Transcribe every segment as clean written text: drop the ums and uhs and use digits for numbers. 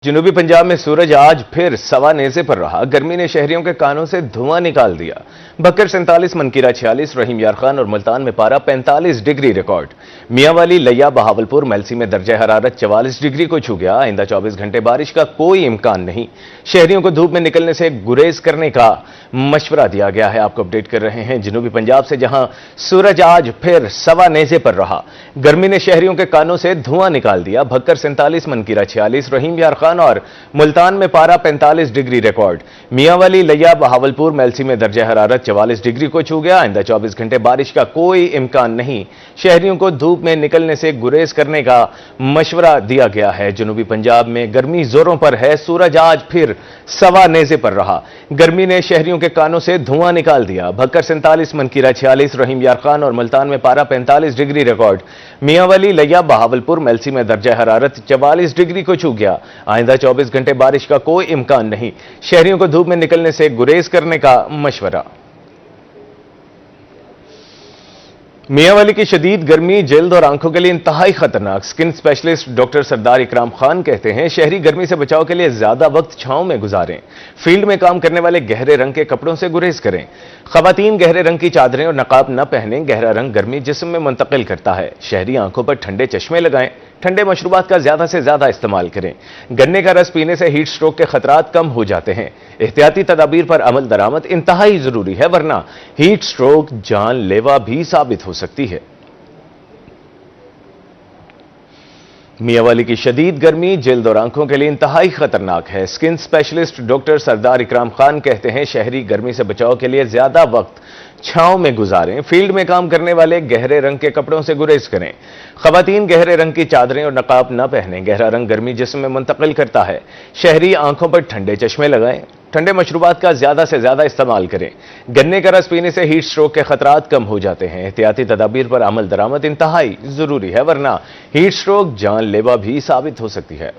जनूबी पंजाब में सूरज आज फिर सवा नेज़े पर रहा। गर्मी ने शहरियों के कानों से धुआं निकाल दिया। बक्कर 47, मनकीरा 46, रहीम यार खान और मुल्तान में पारा 45 डिग्री रिकॉर्ड। मियांवाली, लिया, बहावलपुर, मेलसी में दर्जा हरारत 44 डिग्री को छू गया। आइंदा 24 घंटे बारिश का कोई इम्कान नहीं। शहरियों को धूप में निकलने से गुरेज करने का मशवरा दिया गया है। आपको अपडेट कर रहे हैं जनूबी पंजाब से, जहां सूरज आज फिर सवा नेज़े पर रहा। गर्मी ने शहरियों के कानों से धुआं निकाल दिया। बक्कर 47, मनकीरा 46, रहीम यार खान और मुल्तान में पारा 45 डिग्री रिकॉर्ड। मियांवाली, लिया, बहावलपुर, मेलसी में दर्जा हरारत 44 डिग्री को छू गया। आइंदा 24 घंटे बारिश का कोई इम्कान नहीं। शहरियों को धूप में निकलने से गुरेज करने का मशवरा दिया गया है। जनूबी पंजाब में गर्मी जोरों पर है। सूरज आज फिर सवा नेज़े पर रहा। गर्मी ने शहरियों के कानों से धुआं निकाल दिया। बक्कर 47, मनकीरा 46, रहीम यार खान और मुल्तान में पारा 45 डिग्री रिकॉर्ड। मियांवाली, लिया, बहावलपुर, मेलसी में दर्जा हरारत 44 डिग्री को छू गया। आइंदा 24 घंटे बारिश का कोई इम्कान नहीं। शहरियों को धूप में निकलने से गुरेज करने का मशवरा। मियांवाली की शदीद गर्मी जल्द और आंखों के लिए इंतहाई खतरनाक। स्किन स्पेशलिस्ट डॉक्टर सरदार इकराम खान कहते हैं, शहरी गर्मी से बचाव के लिए ज्यादा वक्त छांव में गुजारें। फील्ड में काम करने वाले गहरे रंग के कपड़ों से गुरेज करें। खवातीन गहरे रंग की चादरें और नकाब न पहनें। गहरा रंग गर्मी जिस्म में मुंतकिल करता है। शहरी आंखों पर ठंडे चश्मे लगाएं। ठंडे मशरूबात का ज्यादा से ज्यादा इस्तेमाल करें। गन्ने का रस पीने से हीट स्ट्रोक के खतरात कम हो जाते हैं। एहतियाती तदाबीर पर अमल दरामद इंतहाई जरूरी है, वरना हीट स्ट्रोक जानलेवा भी साबित हो सकती है। मियांवाली की शदीद गर्मी जल्द और आंखों के लिए इंतहाई खतरनाक है। स्किन स्पेशलिस्ट डॉक्टर सरदार इकराम खान कहते हैं, शहरी गर्मी से बचाव के लिए ज्यादा वक्त छांव में गुजारें। फील्ड में काम करने वाले गहरे रंग के कपड़ों से गुरेज करें। खवातीन गहरे रंग की चादरें और नकाब न पहनें। गहरा रंग गर्मी जिस्म में मुंतकिल करता है। शहरी आंखों पर ठंडे चश्मे लगाएं। ठंडे मशरूबात का ज्यादा से ज्यादा इस्तेमाल करें। गन्ने का रस पीने से हीट स्ट्रोक के खतरात कम हो जाते हैं। एहतियाती तदाबीर पर अमल दरामद इंतहाई जरूरी है, वरना हीट स्ट्रोक जानलेवा भी साबित हो सकती है।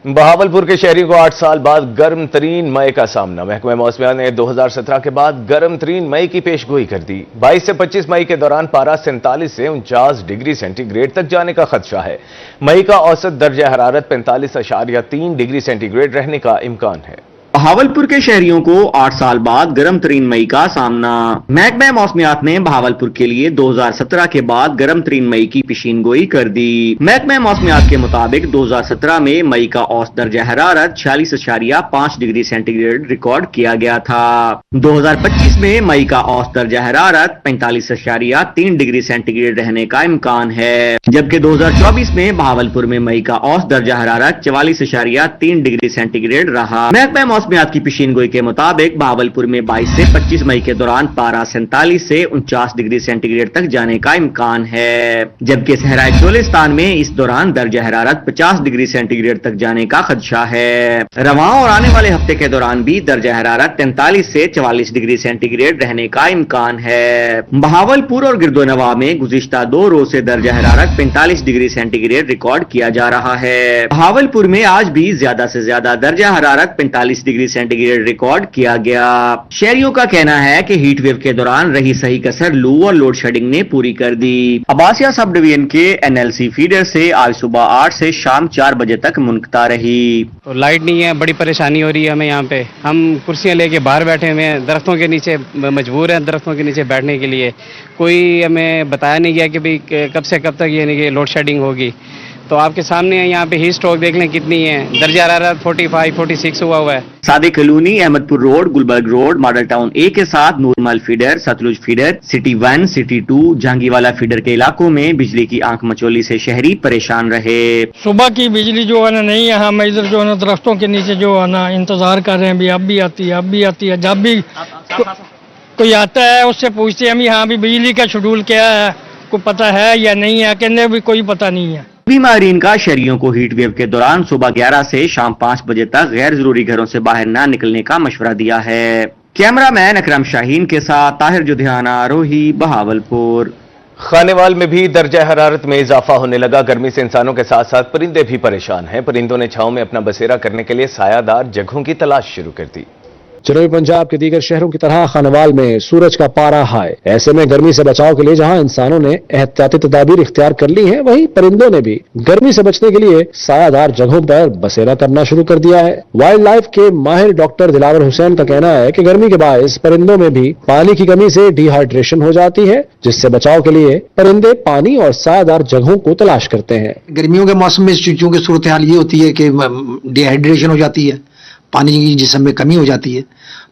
बहावलपुर के शहरी को 8 साल बाद गर्म तरीन मई का सामना। महकमा मौसमियात ने 2017 के बाद गर्म तरीन मई की पेशगोई कर दी। 22 से 25 मई के दौरान पारा 47 से 49 डिग्री सेंटीग्रेड तक जाने का खदशा है। मई का औसत दर्जा हरारत 45.3 डिग्री सेंटीग्रेड रहने का इम्कान है। बहावलपुर के शहरियों को 8 साल बाद गर्म तरीन मई का सामना। महकमा मौसमियात ने बहावलपुर के लिए 2017 के बाद गर्म तरीन मई की पेशीनगोई कर दी। महकमा मौसमियात के मुताबिक 2017 में मई का औसत दर्जा हरारत 46.5 डिग्री सेंटीग्रेड रिकॉर्ड किया गया था। 2025 में मई का औसत दर्जा हरारत 45.3 डिग्री सेंटीग्रेड रहने का इम्कान है, जबकि 2024 में बहावलपुर में मई का औसत दर्जा हरारत 44.3 डिग्री सेंटीग्रेड रहा। महकमा मौसमियात की पेशीनगोई के मुताबिक बहावलपुर में 22 से 25 मई के दौरान पारा 47 से 49 डिग्री सेंटीग्रेड तक जाने का इम्कान है, जबकि सहराए चोलिस्तान में इस दौरान दर्जा हरारत 50 डिग्री सेंटीग्रेड तक जाने का खदशा है। रवां और आने वाले हफ्ते के दौरान भी दर्जा हरारत 43 से 44 डिग्री सेंटीग्रेड रहने का इम्कान है। बहावलपुर और गिरदोनवा में गुज़िश्ता 2 रोज से दर्जा हरारत 45 डिग्री सेंटीग्रेड रिकॉर्ड किया जा रहा है। बहावलपुर में आज भी ज्यादा से ज्यादा दर्जा हरारत 45 डिग्री सेंटीग्रेड रिकॉर्ड किया गया। शहरियों का कहना है कि हीट वेव के दौरान रही सही कसर लू और लोड शेडिंग ने पूरी कर दी। अब्बासिया सब डिवीजन के एनएलसी फीडर से आज सुबह 8 से शाम 4 बजे तक मुनक़ता रही। तो लाइट नहीं है, बड़ी परेशानी हो रही है हमें यहाँ पे। हम कुर्सियां लेके बाहर बैठे हुए हैं, दरख्तों के नीचे मजबूर हैं दरख्तों के नीचे बैठने के लिए। कोई हमें बताया नहीं गया कि भाई कब से कब तक ये लोड शेडिंग होगी। तो आपके सामने है, यहाँ पे हीट स्ट्रोक देख लें कितनी है। दर्जा हरारत 45-46 हुआ है। Sadiq colony, Ahmedpur road, Gulberg road, model town A के साथ Noormal feeder, Sutlej feeder, city 1, city 2, Jahangirwala feeder के इलाकों में बिजली की आंख मचोली से शहरी परेशान रहे। सुबह की बिजली जो है ना नहीं है, हम इधर जो है ना दरख्तों के नीचे जो है ना इंतजार कर रहे हैं, भी अब भी आती है, अब भी आती है। जब भी कोई आता है उससे पूछते हैं हम यहाँ भी बिजली का शेड्यूल क्या है, को पता है या नहीं है, कहने भी कोई पता नहीं है। बीमारीन का शहरियों को हीट वेव के दौरान सुबह 11 से शाम 5 बजे तक गैर जरूरी घरों से बाहर न निकलने का मशवरा दिया है। कैमरामैन अकरम शाहीन के साथ ताहिर जुधियाना, रोही, बहावलपुर। खानेवाल में भी दर्जा हरारत में इजाफा होने लगा। गर्मी से इंसानों के साथ साथ परिंदे भी परेशान हैं। परिंदों ने छांव में अपना बसेरा करने के लिए सायादार जगहों की तलाश शुरू कर दी। जनूबी पंजाब के दीगर शहरों की तरह खानवाल में सूरज का पारा हाई। ऐसे में गर्मी से बचाव के लिए जहां इंसानों ने एहतियाती तदाबीर इख्तियार कर ली हैं, वहीं परिंदों ने भी गर्मी से बचने के लिए सायादार जगहों पर बसेरा करना शुरू कर दिया है। वाइल्ड लाइफ के माहिर डॉक्टर दिलावर हुसैन का कहना है कि गर्मी के बायस परिंदों में भी पानी की कमी से डिहाइड्रेशन हो जाती है, जिससे बचाव के लिए परिंदे पानी और सायादार जगहों को तलाश करते हैं। गर्मियों के मौसम में चूंकि सूरत हाल ये होती है कि डिहाइड्रेशन हो जाती है, पानी की जिस्म में कमी हो जाती है,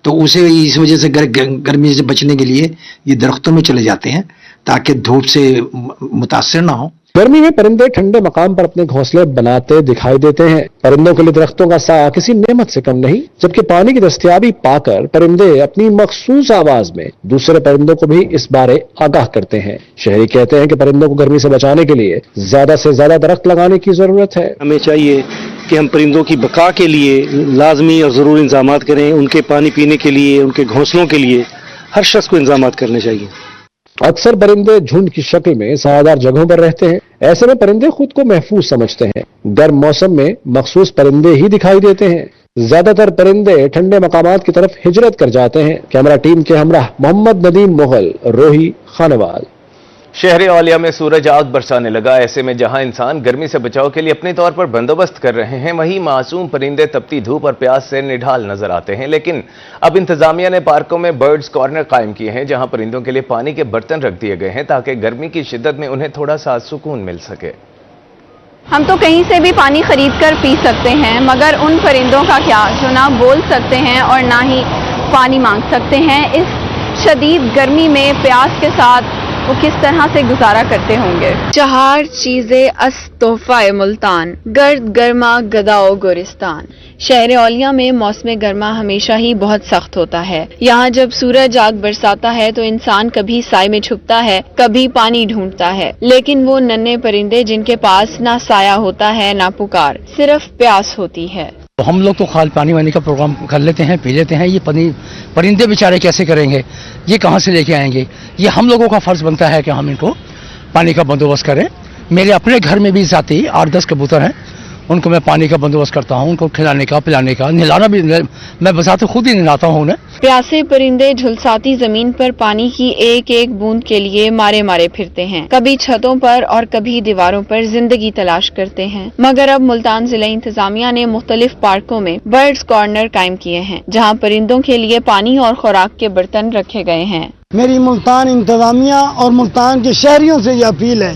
तो उसे इस वजह से गर्मी से बचने के लिए ये दरख्तों में चले जाते हैं ताकि धूप से मुतासर ना हो। गर्मी में परिंदे ठंडे मकाम पर अपने घोंसले बनाते दिखाई देते हैं। परिंदों के लिए दरख्तों का साया किसी नेमत से कम नहीं, जबकि पानी की दस्तयाबी पाकर परिंदे अपनी मखसूस आवाज में दूसरे परिंदों को भी इस बारे आगाह करते हैं। शहरी कहते हैं कि परिंदों को गर्मी से बचाने के लिए ज्यादा से ज्यादा दरख्त लगाने की जरूरत है। हमें चाहिए कि हम परिंदों की बका के लिए लाजमी और ज़रूरी इंतजाम करें, उनके पानी पीने के लिए, उनके घोंसलों के लिए हर शख्स को इंतजाम करने चाहिए। अक्सर परिंदे झुंड की शक्ल में सायादार जगहों पर रहते हैं। ऐसे में परिंदे खुद को महफूज समझते हैं। गर्म मौसम में मखसूस परिंदे ही दिखाई देते हैं। ज्यादातर परिंदे ठंडे मकामात की तरफ हिजरत कर जाते हैं। कैमरा टीम के हमराह मोहम्मद नदीम मुगल, रोही, खानवाल। शहर औलिया में सूरज आग बरसाने लगा। ऐसे में जहां इंसान गर्मी से बचाव के लिए अपने तौर पर बंदोबस्त कर रहे हैं, वहीं मासूम परिंदे तपती धूप और प्यास से निढाल नजर आते हैं। लेकिन अब इंतजामिया ने पार्कों में बर्ड्स कॉर्नर कायम किए हैं, जहां परिंदों के लिए पानी के बर्तन रख दिए गए हैं ताकि गर्मी की शिद्दत में उन्हें थोड़ा सा सुकून मिल सके। हम तो कहीं से भी पानी खरीद कर पी सकते हैं, मगर उन परिंदों का क्या जो ना बोल सकते हैं और ना ही पानी मांग सकते हैं। इस शदीद गर्मी में प्यास के साथ वो किस तरह से गुजारा करते होंगे। चार चीजें अस तोहफा मुल्तान, गर्द गर्मा गदाओ गोरिस्तान। शहर औलिया में मौसम गर्मा हमेशा ही बहुत सख्त होता है। यहाँ जब सूरज आग बरसाता है तो इंसान कभी साए में छुपता है, कभी पानी ढूंढता है, लेकिन वो नन्हे परिंदे जिनके पास ना साया होता है ना पुकार, सिर्फ प्यास होती है। तो हम लोग तो खाल पानी वानी का प्रोग्राम कर लेते हैं, पी लेते हैं। ये परिंदे बेचारे कैसे करेंगे, ये कहाँ से लेके आएंगे? ये हम लोगों का फर्ज बनता है कि हम इनको पानी का बंदोबस्त करें। मेरे अपने घर में भी जाती 8-10 कबूतर हैं, उनको मैं पानी का बंदोबस्त करता हूँ, उनको खिलाने का, पिलाने का, नहलाना भी मैं बजाते खुद ही नहलाता हूँ उन्हें। प्यासे परिंदे झुलसाती जमीन पर पानी की एक एक बूंद के लिए मारे मारे फिरते हैं। कभी छतों पर और कभी दीवारों पर जिंदगी तलाश करते हैं। मगर अब मुल्तान जिला इंतजामिया ने मुख्तलिफ पार्कों में बर्ड्स कॉर्नर कायम किए हैं, जहाँ परिंदों के लिए पानी और खुराक के बर्तन रखे गए हैं। मेरी मुल्तान इंतजामिया और मुल्तान के शहरियों से यह अपील है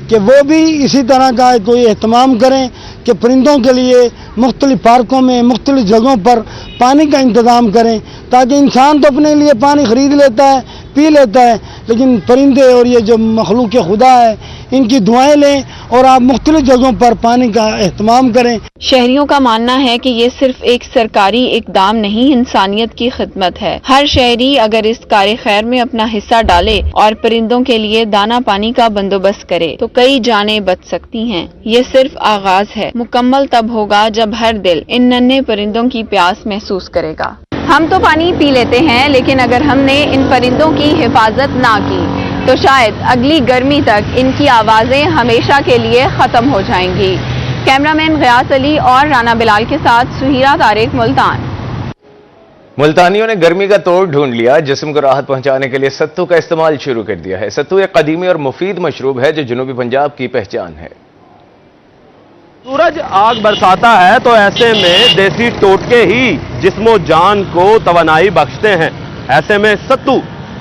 कि वो भी इसी तरह का कोई एहतमाम करें कि परिंदों के लिए मुख्तलिफ पार्कों में मुख्तलिफ जगहों पर पानी का इंतज़ाम करें, ताकि इंसान तो अपने लिए पानी खरीद लेता है, पी लेता है, लेकिन परिंदे और ये जो मखलूक खुदा है इनकी दुआएं लें और आप मुख्तलिफ जगहों पर पानी का एहतमाम करें। शहरियों का मानना है कि ये सिर्फ एक सरकारी इकदाम नहीं, इंसानियत की खिदमत है। हर शहरी अगर इस कार्य खैर में अपना हिस्सा डाले और परिंदों के लिए दाना पानी का बंदोबस्त करे तो कई जानें बच सकती हैं। ये सिर्फ आगाज है, मुकम्मल तब होगा जब हर दिल इन नन्हे परिंदों की प्यास महसूस करेगा। हम तो पानी पी लेते हैं, लेकिन अगर हमने इन परिंदों की हिफाजत ना की तो शायद अगली गर्मी तक इनकी आवाजें हमेशा के लिए खत्म हो जाएंगी। कैमरामैन गयास अली और राना बिलाल के साथ सुहीरा तारिक, मुल्तान। मुल्तानियों ने गर्मी का तोड़ ढूंढ लिया। जिस्म को राहत पहुंचाने के लिए सत्तू का इस्तेमाल शुरू कर दिया है। सत्तू एक कदीमी और मुफीद मशरूब है जो जनूबी पंजाब की पहचान है। सूरज आग बरसाता है तो ऐसे में देसी टोटके ही जिस्मो जान को तवानाई बख्शते हैं। ऐसे में सत्तू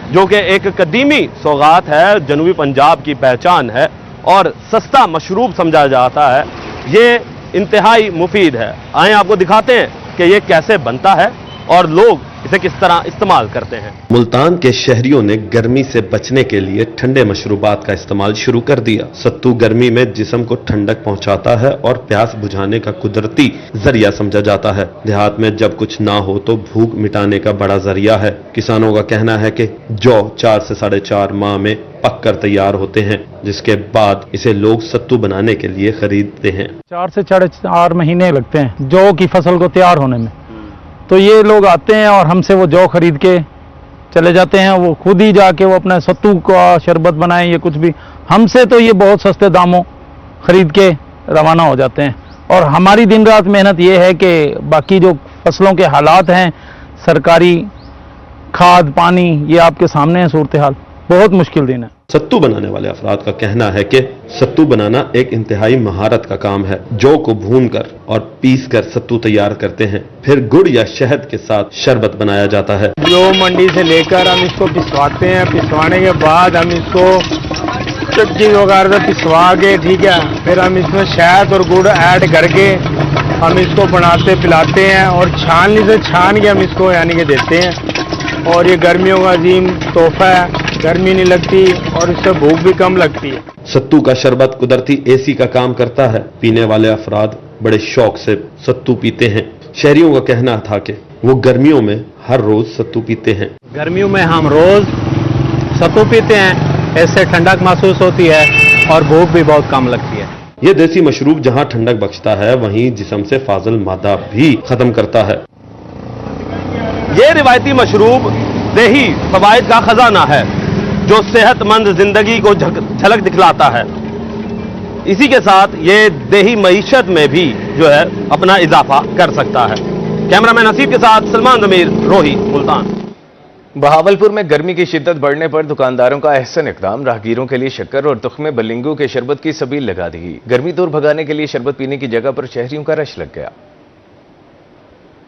जो कि एक कदीमी सौगात है, जनूबी पंजाब की पहचान है और सस्ता मशरूब समझा जाता है, ये इंतहाई मुफीद है। आए आपको दिखाते हैं कि ये कैसे बनता है और लोग इसे किस तरह इस्तेमाल करते हैं। मुल्तान के शहरियों ने गर्मी से बचने के लिए ठंडे मशरूबात का इस्तेमाल शुरू कर दिया। सत्तू गर्मी में जिस्म को ठंडक पहुंचाता है और प्यास बुझाने का कुदरती जरिया समझा जाता है। देहात में जब कुछ ना हो तो भूख मिटाने का बड़ा जरिया है। किसानों का कहना है कि जौ 4 से 4.5 माह में पककर तैयार होते हैं, जिसके बाद इसे लोग सत्तू बनाने के लिए खरीदते हैं। 4 से 4.5 महीने लगते हैं जौ की फसल को तैयार होने में। तो ये लोग आते हैं और हमसे वो जौ खरीद के चले जाते हैं। वो खुद ही जाके वो अपना सत्तू का शरबत बनाएं या कुछ भी, हमसे तो ये बहुत सस्ते दामों खरीद के रवाना हो जाते हैं। और हमारी दिन रात मेहनत ये है कि बाकी जो फसलों के हालात हैं सरकारी खाद पानी ये आपके सामने है सूरत हाल, बहुत मुश्किल दिन है। सत्तू बनाने वाले अफराद का कहना है कि सत्तू बनाना एक इंतहाई महारत का काम है। जौ को भूनकर और पीसकर सत्तू तैयार करते हैं, फिर गुड़ या शहद के साथ शरबत बनाया जाता है। जो मंडी से लेकर हम इसको पिसवाते हैं, पिसवाने के बाद हम इसको चक्की वगैरह से पिसवा के, ठीक है, फिर हम इसमें शहद और गुड़ ऐड करके हम इसको बनाते पिलाते हैं और छाननी से छान के हम इसको यानी कि देते हैं। और ये गर्मियों का अजीम तोहफा है, गर्मी नहीं लगती और इससे भूख भी कम लगती है। सत्तू का शरबत कुदरती एसी का काम करता है। पीने वाले अफराद बड़े शौक से सत्तू पीते हैं। शहरियों का कहना था कि वो गर्मियों में हर रोज सत्तू पीते हैं। गर्मियों में हम रोज सत्तू पीते हैं, इससे ठंडक महसूस होती है और भूख भी बहुत कम लगती है। ये देसी मशरूब जहां ठंडक बख्शता है, वहीं जिस्म से फाजिल मादा भी खत्म करता है। ये रिवायती मशरूब देही फवाइद का खजाना है जो सेहतमंद जिंदगी को झलक दिखलाता है। इसी के साथ ये देही मईशत में भी जो है अपना इजाफा कर सकता है। कैमरामैन हसीब के साथ सलमान जमीर, रोही, मुल्तान। बहावलपुर में गर्मी की शिद्दत बढ़ने पर दुकानदारों का अहसन इकदाम। राहगीरों के लिए शक्कर और तुख्मे बलिंगू के शरबत की सबील लगा दी। गर्मी दूर भगाने के लिए शरबत पीने की जगह पर शहरियों का रश लग गया।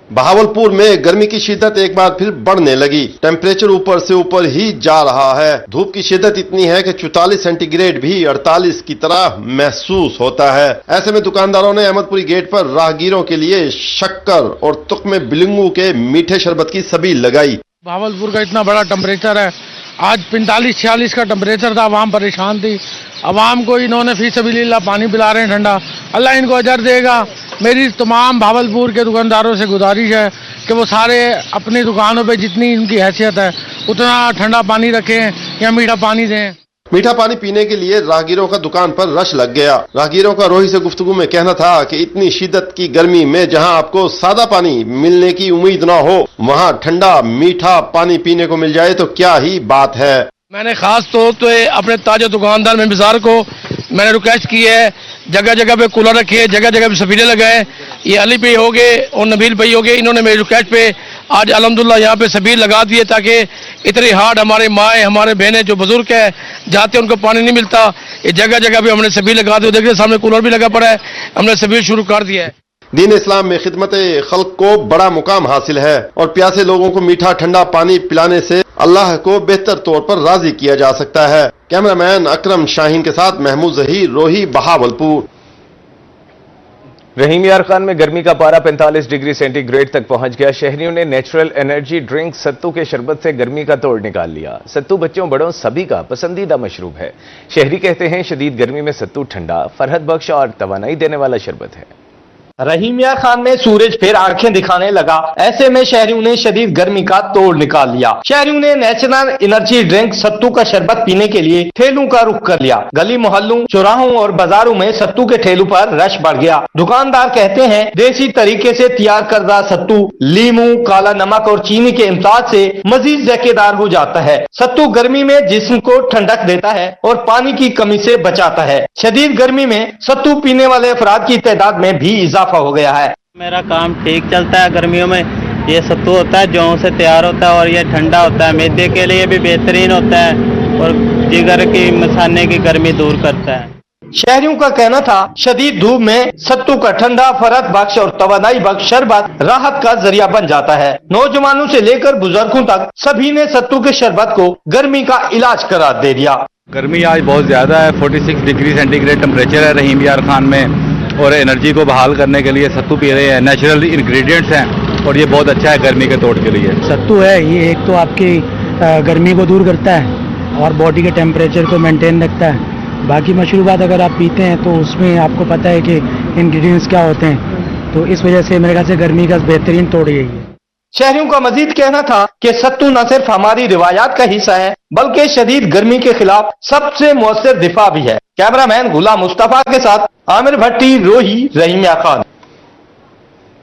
बहावलपुर में गर्मी की शिद्दत एक बार फिर बढ़ने लगी। टेम्परेचर ऊपर से ऊपर ही जा रहा है। धूप की शिद्दत इतनी है कि 44 सेंटीग्रेड भी 48 की तरह महसूस होता है। ऐसे में दुकानदारों ने अहमदपुरी गेट पर राहगीरों के लिए शक्कर और तुख्मे बिलिंगू के मीठे शरबत की सबील लगाई। बहावलपुर का इतना बड़ा टेम्परेचर है, आज 45-46 का टेम्परेचर था, आवाम परेशान थी। आवाम को इन्होंने फी सबीलिल्लाह पानी पिला रहे हैं ठंडा, अल्लाह इनको अजर देगा। मेरी तमाम भावलपुर के दुकानदारों से गुजारिश है कि वो सारे अपनी दुकानों पे जितनी इनकी हैसियत है उतना ठंडा पानी रखें या मीठा पानी दें। मीठा पानी पीने के लिए राहगीरों का दुकान पर रश लग गया। राहगीरों का रोही से गुफ्तगू में कहना था कि इतनी शिद्दत की गर्मी में जहां आपको सादा पानी मिलने की उम्मीद ना हो, वहां ठंडा मीठा पानी पीने को मिल जाए तो क्या ही बात है। मैंने खास तौर पे अपने ताजा दुकानदार में बाजार को मैंने रिक्वेस्ट की है, जगह जगह पे कूलर रखे, जगह जगह पे सबीले लगाए। ये अली भाई हो गए और नबील भाई हो गए, इन्होंने मेरी रिक्वेस्ट पे आज अल्हम्दुलिल्लाह यहाँ पे सबील लगा दिए ताकि इतनी हार्ड हमारे माएँ हमारे बहनें जो बुजुर्ग है जाते उनको पानी नहीं मिलता, ये जगह जगह पे हमने सबील लगा दी। देखिए सामने कूलर भी लगा पड़ा है, हमने सबील शुरू कर दिया है। दीन इस्लाम में खिदमत खल्क को बड़ा मुकाम हासिल है और प्यासे लोगों को मीठा ठंडा पानी पिलाने से अल्लाह को बेहतर तौर पर राजी किया जा सकता है। कैमरामैन अकरम शाहीन के साथ महमूद जहीर, रोही, बहावलपुर। रहीम यार खान में गर्मी का पारा 45 डिग्री सेंटीग्रेड तक पहुंच गया। शहरियों ने नेचुरल एनर्जी ड्रिंक सत्तू के शरबत से गर्मी का तोड़ निकाल लिया। सत्तू बच्चों बड़ों सभी का पसंदीदा मशरूब है। शहरी कहते हैं शदीद गर्मी में सत्तू ठंडा, फरहत बख्श और तवानाई देने वाला शरबत है। रहीम यार खान में सूरज फिर आंखें दिखाने लगा। ऐसे में शहरियों ने शदीद गर्मी का तोड़ निकाल लिया। शहरियों ने नेचुरल एनर्जी ड्रिंक सत्तू का शरबत पीने के लिए ठेलों का रुख कर लिया। गली मोहल्लों, चौराहों और बाजारों में सत्तू के ठेलों पर रश बढ़ गया। दुकानदार कहते हैं देसी तरीके से तैयार करदा सत्तू लीमू, काला नमक और चीनी के इम्ताज से मजीद जायकेदार हो जाता है। सत्तू गर्मी में जिस्म को ठंडक देता है और पानी की कमी से बचाता है। शदीद गर्मी में सत्तू पीने वाले अफराद की तादाद में भी इजाफा हो गया है। मेरा काम ठीक चलता है। गर्मियों में ये सत्तू होता है, जौ से तैयार होता है और ये ठंडा होता है, मैदे के लिए भी बेहतरीन होता है और जिगर की मसाने की गर्मी दूर करता है। शहरियों का कहना था शदीद धूप में सत्तू का ठंडा, फरहत बख्श और तवानाई बख्श शरबत राहत का जरिया बन जाता है। नौजवानों से लेकर बुजुर्गों तक सभी ने सत्तू के शरबत को गर्मी का इलाज करार दे दिया। गर्मी आज बहुत ज्यादा है, 46 डिग्री सेंटीग्रेड टेम्परेचर है रहीम यार खान में और एनर्जी को बहाल करने के लिए सत्तू पी रहे हैं। नेचुरल इंग्रेडिएंट्स हैं और ये बहुत अच्छा है गर्मी के तोड़ के लिए। सत्तू है ये एक तो आपकी गर्मी को दूर करता है और बॉडी के टेम्परेचर को मेंटेन रखता है। बाकी मशरूबात अगर आप पीते हैं तो उसमें आपको पता है कि इंग्रेडिएंट्स क्या होते हैं, तो इस वजह से मेरे ख्याल से गर्मी का बेहतरीन तोड़ यही है। शहरियों का मजीद कहना था कि सत्तू न सिर्फ हमारी रिवायात का हिस्सा है बल्कि शदीद गर्मी के खिलाफ सबसे मौसर दिफा भी है। कैमरामैन गुलाम मुस्तफा के साथ आमिर भट्टी, रोही, रहीम यार खान।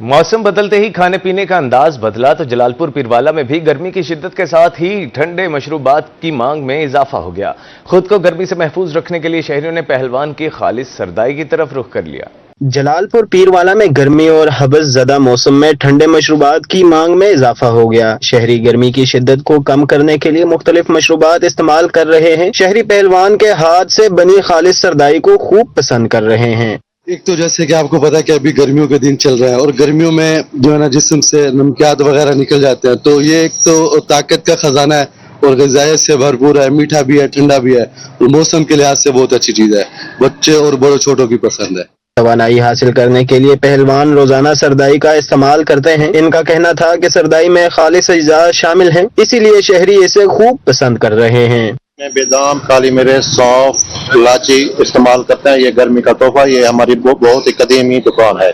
मौसम बदलते ही खाने पीने का अंदाज बदला तो जलालपुर पीरवाला में भी गर्मी की शिद्दत के साथ ही ठंडे मशरूबात की मांग में इजाफा हो गया। खुद को गर्मी से महफूज रखने के लिए शहरियों ने पहलवान की खालिस सरदाई की तरफ रुख कर लिया। जलालपुर पीरवाला में गर्मी और हबस ज़दा मौसम में ठंडे मशरूबात की मांग में इजाफा हो गया। शहरी गर्मी की शिद्दत को कम करने के लिए मुख्तलिफ मशरूबात इस्तेमाल कर रहे हैं। शहरी पहलवान के हाथ से बनी खालिस सरदाई को खूब पसंद कर रहे हैं। एक तो जैसे कि आपको पता है कि अभी गर्मियों के दिन चल रहे हैं और गर्मियों में जो है ना जिस्म से नमकियात वगैरह निकल जाते हैं, तो ये एक तो ताकत का खजाना है और ग़िज़ायत से भरपूर है, मीठा भी है, ठंडा भी है और मौसम के लिहाज से बहुत अच्छी चीज़ है। बच्चे और बड़ों छोटों की पसंद है। तवानाई हासिल करने के लिए पहलवान रोजाना सरदाई का इस्तेमाल करते हैं। इनका कहना था कि सरदाई में खालिस अज्जा शामिल हैं, इसीलिए शहरी इसे खूब पसंद कर रहे हैं। बेदाम, काली मिर्च, सौंफ, इलायची इस्तेमाल करते हैं। ये गर्मी का तोहफा, ये हमारी बहुत ही कदीमी दुकान है।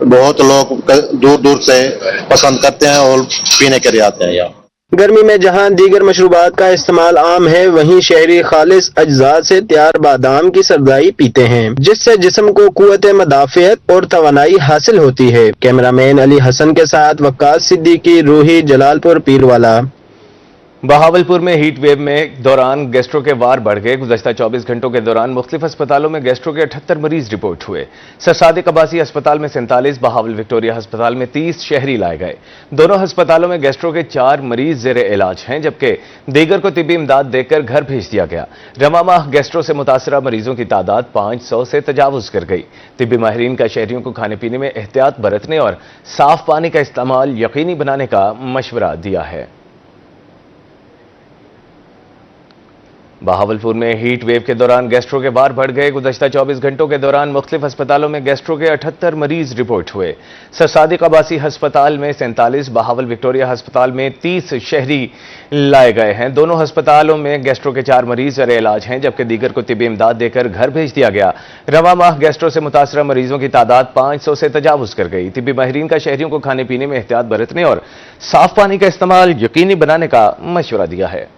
बहुत लोग दूर दूर से पसंद करते हैं और पीने के लिए आते हैं यहाँ। गर्मी में जहां दीगर मशरूबात का इस्तेमाल आम है, वहीं शहरी खालिस अज्जा से तैयार बादाम की सरदाई पीते हैं, जिससे जिस्म को कुव्वत मदाफियत और तवानाई हासिल होती है। कैमरामैन अली हसन के साथ वक्कास सिद्दीकी, रूही, जलालपुर पीरवाला। बहावलपुर में हीट वेव में दौरान गैस्ट्रो के वार बढ़ गए। गुज़श्ता 24 घंटों के दौरान मुख्तलिफ अस्पतालों में गैस्ट्रो के 78 मरीज रिपोर्ट हुए। सर सादिक अब्बासी अस्पताल में 47, बहावल विक्टोरिया अस्पताल में 30 शहरी लाए गए। दोनों अस्पतालों में गैस्ट्रो के 4 मरीज ज़ेर इलाज हैं, जबकि दीगर को तिब्बी इमदाद देकर घर भेज दिया गया। रवा माह गैस्ट्रो से मुतासरा मरीजों की तादाद 500 से तजावुज कर गई। तिब्बी माहिरीन का शहरियों को खाने पीने में एहतियात बरतने और साफ पानी का इस्तेमाल यकीनी बनाने का मशवरा दिया है। बहावलपुर में हीट वेव के दौरान गैस्ट्रो के वार बढ़ गए। गुज़श्ता 24 घंटों के दौरान मुख्तलिफ अस्पतालों में गैस्ट्रो के 78 मरीज रिपोर्ट हुए। सर सादिक अब्बासी अस्पताल में 47, बहावल विक्टोरिया अस्पताल में 30 शहरी लाए गए हैं। दोनों अस्पतालों में गैस्ट्रो के 4 मरीज ज़ेर इलाज हैं, जबकि दीगर को तिब्बी इमदाद देकर घर भेज दिया गया। रवा माह गैस्ट्रो से मुतासरा मरीजों की तादाद 500 से तजावुज कर गई। तिब्बी माहिरीन का शहरियों को खाने पीने में एहतियात बरतने और साफ पानी का इस्तेमाल यकीनी बनाने का मशवरा दिया है।